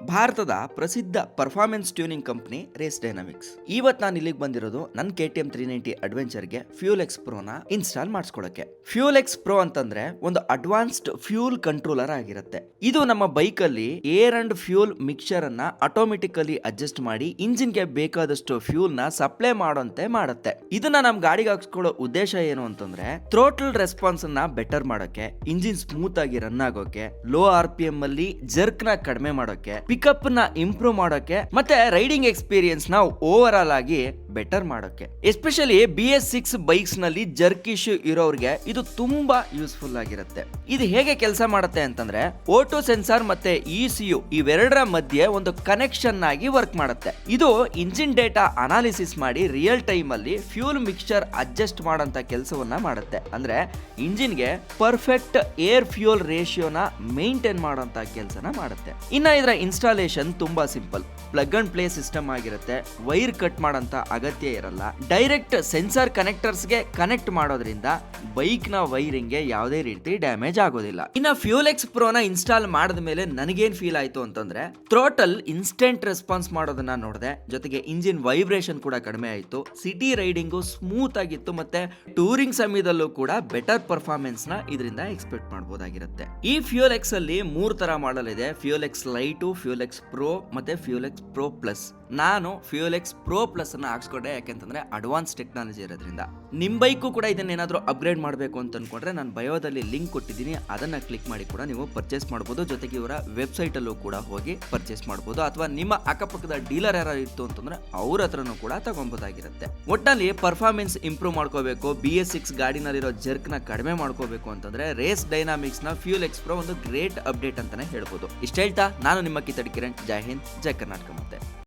ಭಾರತದ ಪ್ರಸಿದ್ಧ performance tuning company race dynamics. ಇವತ್ತು ನಾನು ಇಲ್ಲಿಗೆ ಬಂದಿರೋದು ನನ್ನ KTM 390 ಅಡ್ವೆಂಚರ್ಗೆ ಫ್ಯೂಲ್ ಎಕ್ಸ್ ಪ್ರೋನ ಇನ್ಸ್ಟಾಲ್ ಮಾಡಿಸ್ಕೊಳ್ಳೋಕೆ. ಫ್ಯೂಲ್ ಎಕ್ಸ್ ಪ್ರೋ ಅಂತಂದ್ರೆ ಒಂದು ಅಡ್ವಾನ್ಸ್ಡ್ ಫ್ಯೂಲ್ ಕಂಟ್ರೋಲರ್ ಆಗಿರುತ್ತೆ. ಇದು ನಮ್ಮ ಬೈಕ್ ಅಲ್ಲಿ ಏರ್ ಅಂಡ್ ಫ್ಯೂಲ್ ಮಿಕ್ಸ್ಚರ್ ಅನ್ನ ಆಟೋಮೆಟಿಕಲಿ ಅಡ್ಜಸ್ಟ್ ಮಾಡಿ ಇಂಜಿನ್ಗೆ ಬೇಕಾದಷ್ಟು ಫ್ಯೂಲ್ ನ ಸಪ್ಲೈ ಮಾಡೋಂತೆ ಮಾಡುತ್ತೆ. ಇದನ್ನ ನಮ್ ಗಾಡಿಗೆ ಹಾಕ್ಸ್ಕೊಳ್ಳೋ ಉದ್ದೇಶ ಏನು ಅಂತಂದ್ರೆ ಥ್ರೋಟಲ್ ರೆಸ್ಪಾನ್ಸ್ ಅನ್ನ ಬೆಟರ್ ಮಾಡೋಕೆ, ಇಂಜಿನ್ ಸ್ಮೂತ್ ಆಗಿ ರನ್ ಆಗೋಕೆ, ಲೋ RPM ಅಲ್ಲಿ ಜರ್ಕ್ ನ ಕಡಿಮೆ ಮಾಡೋಕೆ, ಪಿಕಪ್ ನ ಇಂಪ್ರೂವ್ ಮಾಡೋಕೆ, ಮತ್ತೆ ರೈಡಿಂಗ್ ಎಕ್ಸ್ಪೀರಿಯನ್ಸ್ ನ ಓವರ್ ಆಲ್ ಆಗಿ ಬೆಟರ್ ಮಾಡೋಕೆ. ಎಸ್ಪೆಷಲಿ BS6 ಬೈಕ್ಸ್ ನಲ್ಲಿ ಜರ್ಕ್ ಇಶ್ಯೂ ಇರೋರಿಗೆ ಇದು ತುಂಬಾ ಯೂಸ್ಫುಲ್ ಆಗಿರುತ್ತೆ. ಇದು ಹೇಗೆ ಕೆಲಸ ಮಾಡುತ್ತೆ ಅಂತಂದ್ರೆ ಓಟೋ ಸೆನ್ಸಾರ್ ಮತ್ತೆ ECU ಇವೆರಡರ ಮಧ್ಯೆ ಒಂದು ಕನೆಕ್ಷನ್ ಆಗಿ ವರ್ಕ್ ಮಾಡುತ್ತೆ. ಇದು ಇಂಜಿನ್ ಡೇಟಾ ಅನಾಲಿಸಿಸ್ ಮಾಡಿ ರಿಯಲ್ ಟೈಮ್ ಅಲ್ಲಿ ಫ್ಯೂಲ್ ಮಿಕ್ಸ್ಚರ್ ಅಡ್ಜಸ್ಟ್ ಮಾಡೋಂತ ಕೆಲಸವನ್ನ ಮಾಡುತ್ತೆ. ಅಂದ್ರೆ ಇಂಜಿನ್ಗೆ ಪರ್ಫೆಕ್ಟ್ ಏರ್ ಫ್ಯೂಲ್ ರೇಷಿಯೋನ ಮೇಂಟೈನ್ ಮಾಡೋಂತ ಕೆಲಸನ ಮಾಡುತ್ತೆ. ಇನ್ನ ಇದರ ಇನ್ಸ್ಟಾಲೇಷನ್ ತುಂಬಾ simple. Plug and play system ಆಗಿರುತ್ತೆ. ವೈರ್ ಕಟ್ ಮಾಡೋಂತ ಅಗತ್ಯ ಇರಲ್ಲ. ಡೈರೆಕ್ಟ್ ಸೆನ್ಸಾರ್ ಕನೆಕ್ಟರ್ಸ್ ಗೆ ಕನೆಕ್ಟ್ ಮಾಡೋದ್ರಿಂದ ಬೈಕ್ ನ ವೈರಿಂಗ್ ಗೆ ಯಾವುದೇ ರೀತಿ ಡ್ಯಾಮೇಜ್ ಆಗೋದಿಲ್ಲ. ಇನ್ನ ಫ್ಯೂಲ್ ಎಕ್ಸ್ ಪ್ರೋನ ಇನ್ಸ್ಟಾಲ್ ಮಾಡಿದ ಮೇಲೆ ನನಗೇನ್ ಫೀಲ್ ಆಯ್ತು ಅಂತಂದ್ರೆ ಥ್ರೋಟಲ್ ಇನ್ಸ್ಟೆಂಟ್ ರೆಸ್ಪಾನ್ಸ್ ಮಾಡೋದನ್ನ ನೋಡಿದೆ. ಜೊತೆಗೆ ಇಂಜಿನ್ ವೈಬ್ರೇಷನ್ ಕೂಡ ಕಡಿಮೆ ಆಯ್ತು. ಸಿಟಿ ರೈಡಿಂಗು ಸ್ಮೂತ್ ಆಗಿತ್ತು. ಮತ್ತೆ ಟೂರಿಂಗ್ ಸಮಯದಲ್ಲೂ ಕೂಡ ಬೆಟರ್ ಪರ್ಫಾರ್ಮೆನ್ಸ್ ನ ಇದರಿಂದ ಎಕ್ಸ್ಪೆಕ್ಟ್ ಮಾಡಬಹುದಾಗಿರುತ್ತೆ. ಈ ಫ್ಯೂಲ್ ಎಕ್ಸ್ ಅಲ್ಲಿ 3 ತರ ಮಾಡಲ್ ಇದೆ. Fuel X light, fuel x pro ಮತ್ತೆ ಫ್ಯೂಲ್ ಎಕ್ಸ್ ಪ್ರೋ ಪ್ಲಸ್. ನಾನು ಫ್ಯೂಲ್ ಎಕ್ಸ್ ಪ್ರೋ ಪ್ಲಸ್ ಅನ್ನ ಹಾಕ್ಸ್ಕೊಂಡೆ, ಯಾಕೆಂತಂದ್ರೆ ಅಡ್ವಾನ್ಸ್ ಟೆಕ್ನಾಲಜಿ ಇರೋದ್ರಿಂದ. ನಿಮ್ ಬೈಕು ಕೂಡ ಇದನ್ನೇನಾದ್ರೂ ಅಪ್ಗ್ರೇಡ್ ಮಾಡಬೇಕು ಅಂತ ಅನ್ಕೊಂಡ್ರೆ ನಾನು ಬಯೋದಲ್ಲಿ ಲಿಂಕ್ ಕೊಟ್ಟಿದ್ದೀನಿ, ಅದನ್ನ ಕ್ಲಿಕ್ ಮಾಡಿ ಕೂಡ ನೀವು ಪರ್ಚೇಸ್ ಮಾಡಬಹುದು. ಜೊತೆಗೆ ಇವರ ವೆಬ್ಸೈಟ್ ಅಲ್ಲೂ ಕೂಡ ಹೋಗಿ ಪರ್ಚೇಸ್ ಮಾಡಬಹುದು. ಅಥವಾ ನಿಮ್ಮ ಅಕ್ಕಪಕ್ಕದ ಡೀಲರ್ ಯಾರು ಇತ್ತು ಅಂತಂದ್ರೆ ಅವ್ರ ಹತ್ರನೂ ಕೂಡ ತಗೊಬಹುದಾಗಿರುತ್ತೆ. ಒಟ್ಟಲ್ಲಿ ಪರ್ಫಾರ್ಮೆನ್ಸ್ ಇಂಪ್ರೂವ್ ಮಾಡ್ಕೋಬೇಕು, BS6 ಗಾಡಿನಲ್ಲಿರೋ ಜರ್ಕ್ ನ ಕಡಿಮೆ ಮಾಡ್ಕೋಬೇಕು ಅಂತಂದ್ರೆ ರೇಸ್ ಡೈನಾಮಿಕ್ಸ್ ನ ಫ್ಯೂಲ್ ಎಕ್ಸ್ ಪ್ರೋ ಒಂದು ಗ್ರೇಟ್ ಅಪ್ಡೇಟ್ ಅಂತಾನೆ ಹೇಳ್ಬೋದು. ಇಷ್ಟ ಹೇಳ್ತಾ ನಾನು ನಿಮ್ಮ ಕಿತ್ತಡಿ ಕಿರಣ್. ಜೈ ಹಿಂದ್, ಜೈ ಕರ್ನಾಟಕ. ಮತ್ತೆ